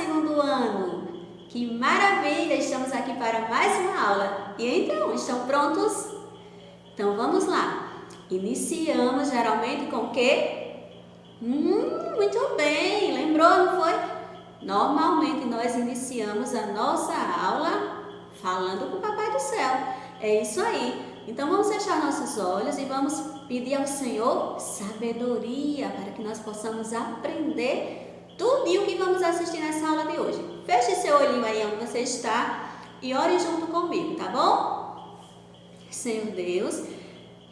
segundo ano! Que maravilha! Estamos aqui para mais uma aula. E então, estão prontos? Então vamos lá. Iniciamos geralmente com o quê? Muito bem! Lembrou, não foi? Normalmente nós iniciamos a nossa aula falando com o Papai do Céu. É isso aí. Então vamos fechar nossos olhos e vamos pedir ao Senhor sabedoria para que nós possamos aprender tudo o que vamos assistir nessa aula de hoje. Feche seu olhinho aí onde você está e ore junto comigo, tá bom? Senhor Deus,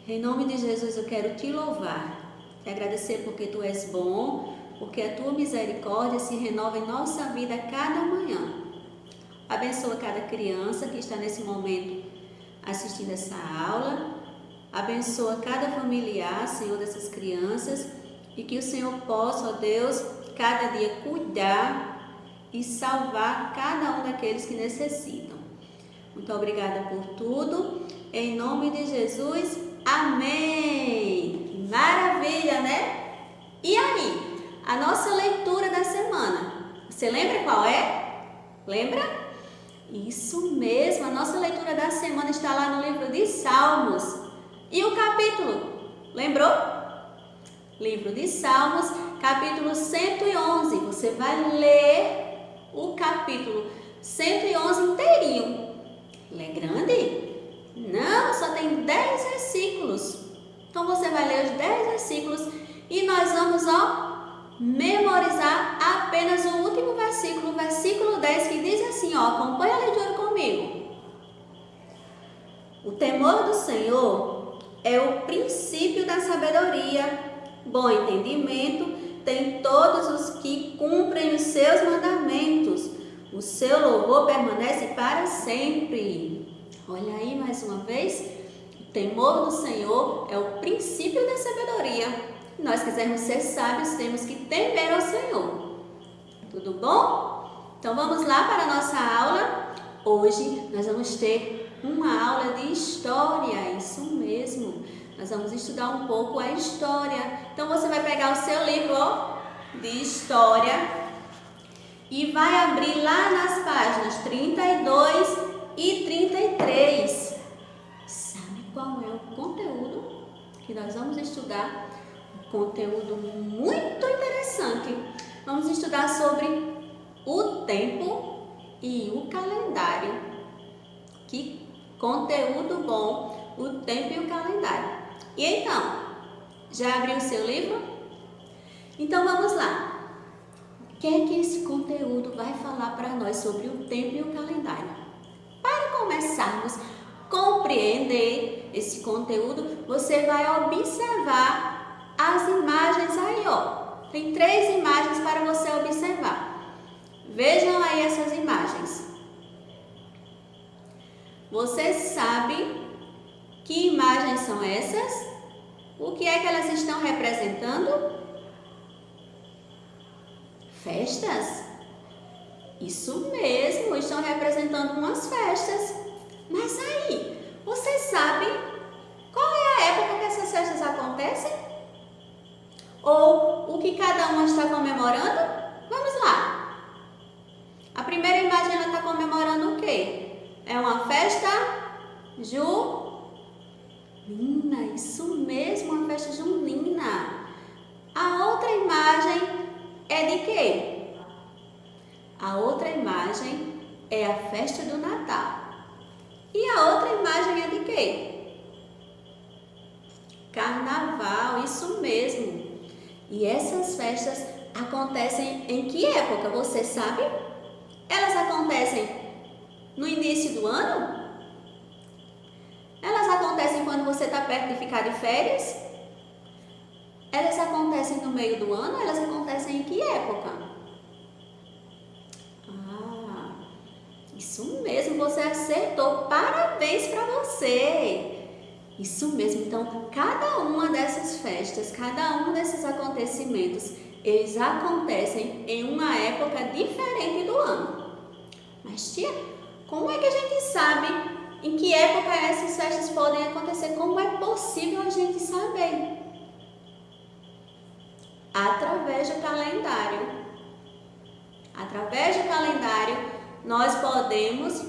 em nome de Jesus eu quero te louvar, te agradecer porque tu és bom, porque a tua misericórdia se renova em nossa vida a cada manhã. Abençoa cada criança que está nesse momento assistindo essa aula. Abençoa cada familiar, Senhor, dessas crianças, e que o Senhor possa, ó Deus, cada dia cuidar e salvar cada um daqueles que necessitam. Muito obrigada por tudo. Em nome de Jesus, amém! Maravilha, né? E aí, a nossa leitura da semana, você lembra qual é? Lembra? Isso mesmo, a nossa leitura da semana está lá no livro de Salmos. E o capítulo, lembrou? Livro de Salmos, capítulo 111. Você vai ler o capítulo 111 inteirinho. Ele é grande? Não, só tem 10 versículos. Então você vai ler os 10 versículos e nós vamos, memorizar apenas o último versículo, o versículo 10, que diz assim, acompanha a leitura comigo. O temor do Senhor é o princípio da sabedoria. Bom entendimento tem todos os que cumprem os seus mandamentos. O seu louvor permanece para sempre. Olha aí mais uma vez. O temor do Senhor é o princípio da sabedoria. Se nós quisermos ser sábios, temos que temer ao Senhor. Tudo bom? Então vamos lá para a nossa aula. Hoje nós vamos ter uma aula de história, isso mesmo. Nós vamos estudar um pouco a história. Então você vai pegar o seu livro de história e vai abrir lá nas páginas 32 e 33. Sabe qual é o conteúdo que nós vamos estudar? Um conteúdo muito interessante. Vamos estudar sobre o tempo e o calendário. Que conteúdo bom, o tempo e o calendário. E então, já abriu o seu livro? Então vamos lá. O que é que esse conteúdo vai falar para nós sobre o tempo e o calendário? Para começarmos a compreender esse conteúdo, você vai observar as imagens aí, Tem 3 imagens para você observar. Vejam aí essas imagens. Você sabe que imagens são essas? O que é que elas estão representando? Festas? Isso mesmo, estão representando umas festas. Mas aí, você sabe qual é a época que essas festas acontecem? Ou o que cada uma está comemorando? Vamos lá. A primeira imagem, ela está comemorando o quê? É uma festa junina, isso mesmo, uma festa junina. A outra imagem é de quê? A outra imagem é a festa do Natal. E a outra imagem é de quê? Carnaval, isso mesmo. E essas festas acontecem em que época, você sabe? Elas acontecem no início do ano? Elas acontecem quando você está perto de ficar de férias? Elas acontecem no meio do ano? Elas acontecem em que época? Isso mesmo, você acertou. Parabéns para você! Isso mesmo, então cada uma dessas festas, cada um desses acontecimentos, eles acontecem em uma época diferente do ano. Mas tia, como é que a gente sabe em que época essas festas podem acontecer? Como é possível a gente saber? Através do calendário. Através do calendário, nós podemos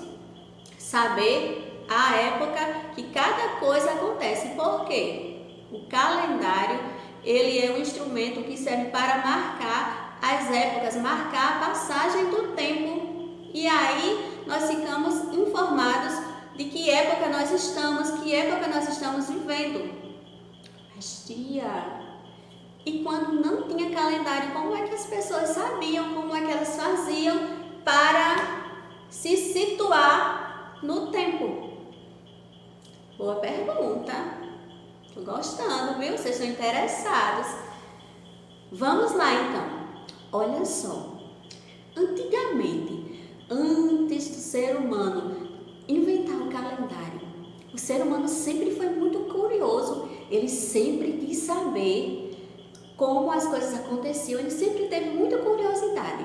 saber a época que cada coisa acontece. Por quê? O calendário, ele é um instrumento que serve para marcar as épocas, marcar a passagem do tempo. E aí nós ficamos informados de que época nós estamos, vivendo. Mas tia, e quando não tinha calendário, como é que as pessoas sabiam, como é que elas faziam para se situar no tempo? Boa pergunta. Estou gostando, viu? Vocês estão interessados. Vamos lá então. Olha só. Antigamente, antes do ser humano inventar o calendário, o ser humano sempre foi muito curioso. Ele sempre quis saber como as coisas aconteciam. Ele sempre teve muita curiosidade.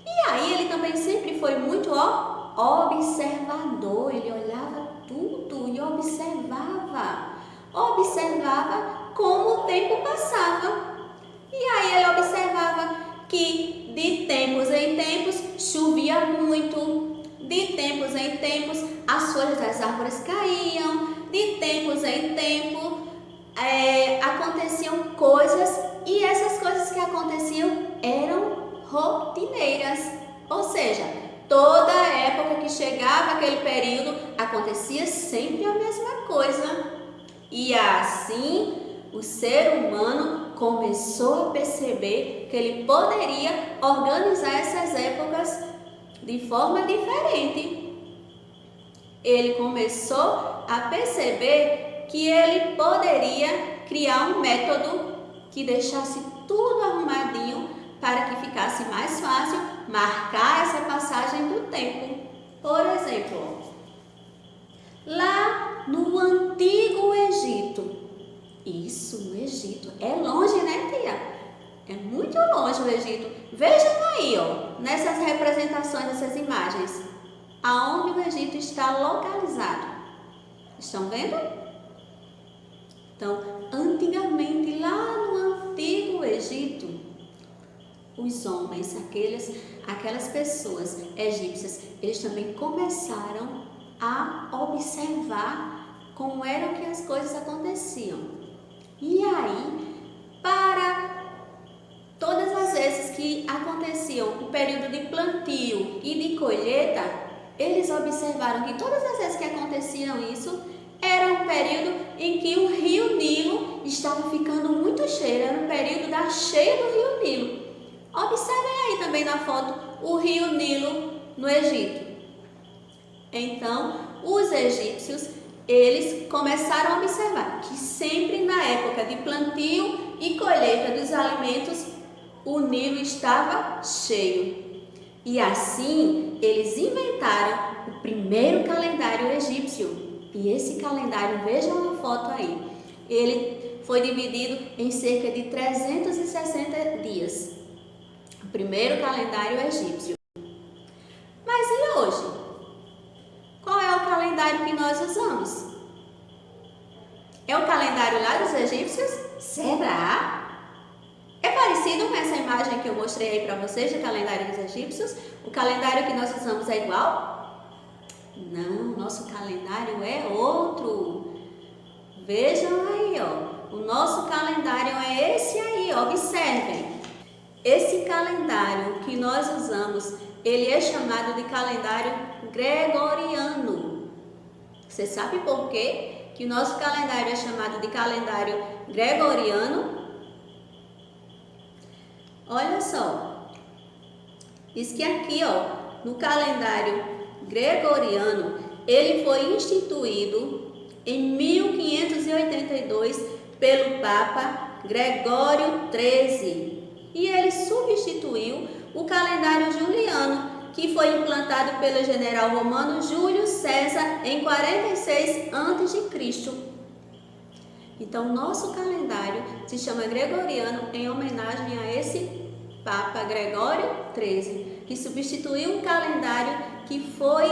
E aí ele também sempre foi muito observador. Ele olhava tudo e observava como o tempo passava. E aí ele observava que de tempos em tempos chovia muito, de tempos em tempos as folhas das árvores caíam, de tempos em tempos aconteciam coisas, e essas coisas que aconteciam eram rotineiras. Ou seja, toda época que chegava aquele período, acontecia sempre a mesma coisa. E assim, o ser humano começou a perceber que ele poderia organizar essas épocas de forma diferente. Ele começou a perceber que ele poderia criar um método que deixasse tudo arrumadinho para que ficasse mais fácil marcar essa passagem do tempo. Por exemplo, lá no Antigo Egito. Isso, no Egito. É longe, né, tia? É muito longe o Egito. Vejam aí, ó, nessas representações, nessas imagens, aonde o Egito está localizado. Estão vendo? Então, antigamente, lá no Antigo Egito, os homens, aquelas pessoas egípcias, eles também começaram a observar como eram que as coisas aconteciam. E aí, para todas as vezes que aconteciam o período de plantio e de colheita, eles observaram que todas as vezes que aconteciam isso, era um período em que o rio Nilo estava ficando muito cheio, era um período da cheia do rio Nilo. Observem aí também na foto o rio Nilo no Egito. Então, os egípcios, eles começaram a observar que sempre na época de plantio e colheita dos alimentos, o Nilo estava cheio. E assim, eles inventaram o primeiro calendário egípcio. E esse calendário, vejam a foto aí, ele foi dividido em cerca de 360 dias. O primeiro calendário egípcio. Mas e hoje? Qual é o calendário que nós usamos? É o calendário lá dos egípcios? Será? É parecido com essa imagem que eu mostrei aí para vocês do calendário dos egípcios? O calendário que nós usamos é igual? Não, nosso calendário é outro. Vejam aí, ó. O nosso calendário é esse aí, observem. Esse calendário que nós usamos, ele é chamado de calendário gregoriano. Você sabe por quê que o nosso calendário é chamado de calendário gregoriano? Olha só. Diz que aqui, ó, no calendário gregoriano, ele foi instituído em 1582 pelo Papa Gregório XIII e ele substituiu o calendário juliano, que foi implantado pelo general romano Júlio César em 46 a.C. Então, nosso calendário se chama gregoriano em homenagem a esse Papa Gregório XIII, que substituiu um calendário que foi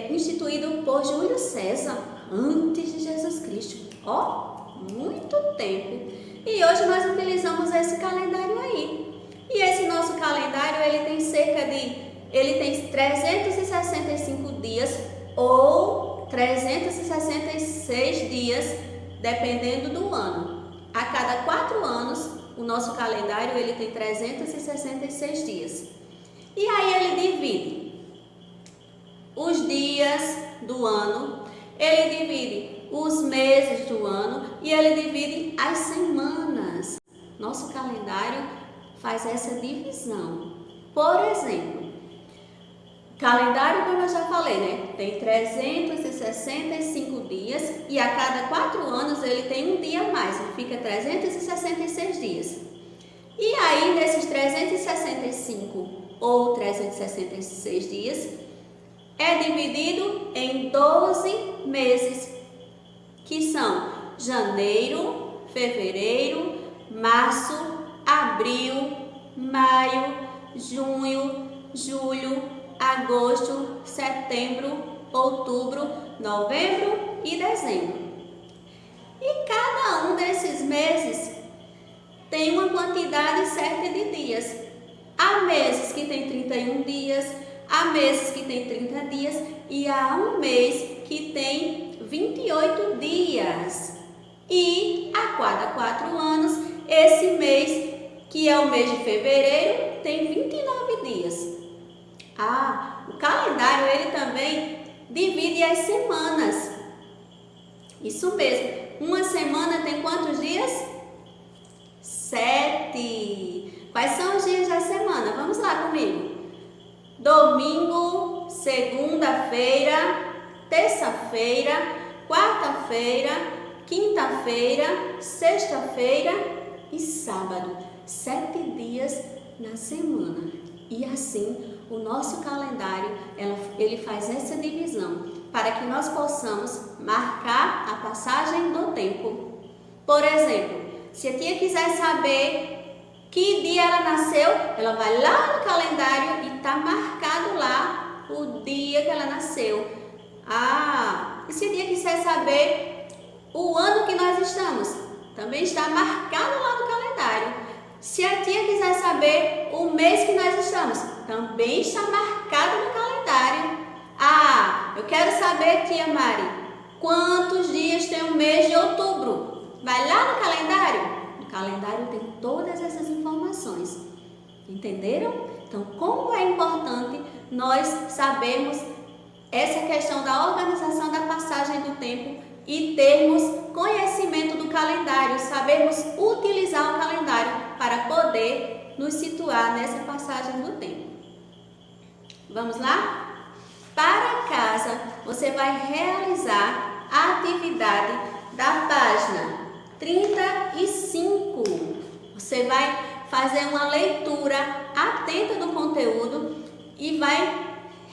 instituído por Júlio César antes de Jesus Cristo. Ó, muito tempo. E hoje nós utilizamos esse calendário aí. E esse nosso calendário, ele tem 365 dias ou 366 dias, dependendo do ano. A cada 4 anos, o nosso calendário ele tem 366 dias. E aí ele divide os dias do ano, ele divide os meses do ano e ele divide as semanas. Nosso calendário faz essa divisão. Por exemplo, calendário, como eu já falei, né? Tem 365 dias e a cada 4 anos ele tem um dia a mais, fica 366 dias. E aí, nesses 365 ou 366 dias, é dividido em 12 meses, que são janeiro, fevereiro, março, abril, maio, junho, julho, agosto, setembro, outubro, novembro e dezembro. E cada um desses meses tem uma quantidade certa de dias. Há meses que tem 31 dias, há meses que tem 30 dias e há um mês que tem 28 dias. E a cada 4 anos, esse mês, que é o mês de fevereiro, tem 29 dias. O calendário ele também divide as semanas. Isso mesmo. Uma semana tem quantos dias? 7. Quais são os dias da semana? Vamos lá comigo. Domingo, segunda-feira, terça-feira, quarta-feira, quinta-feira, sexta-feira e sábado. 7 dias na semana. E assim, o nosso calendário, ele faz essa divisão para que nós possamos marcar a passagem do tempo. Por exemplo, se a tia quiser saber que dia ela nasceu, ela vai lá no calendário e está marcado lá o dia que ela nasceu. E se a tia quiser saber o ano que nós estamos, também está marcado lá no calendário. Se a tia quiser saber o mês que nós estamos, também está marcado no calendário. Eu quero saber, tia Mari, quantos dias tem o mês de outubro? Vai lá no calendário. No calendário tem todas essas informações. Entenderam? Então, como é importante nós sabermos essa questão da organização da passagem do tempo e termos conhecimento do calendário, sabermos utilizar o calendário para poder nos situar nessa passagem do tempo. Vamos lá? Para casa, você vai realizar a atividade da página 35. Você vai fazer uma leitura atenta do conteúdo e vai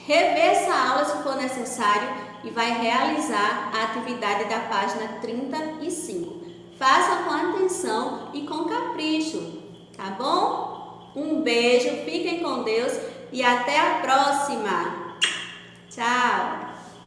rever essa aula se for necessário e vai realizar a atividade da página 35. Faça com atenção e com capricho, tá bom? Um beijo, fiquem com Deus e até a próxima! Tchau!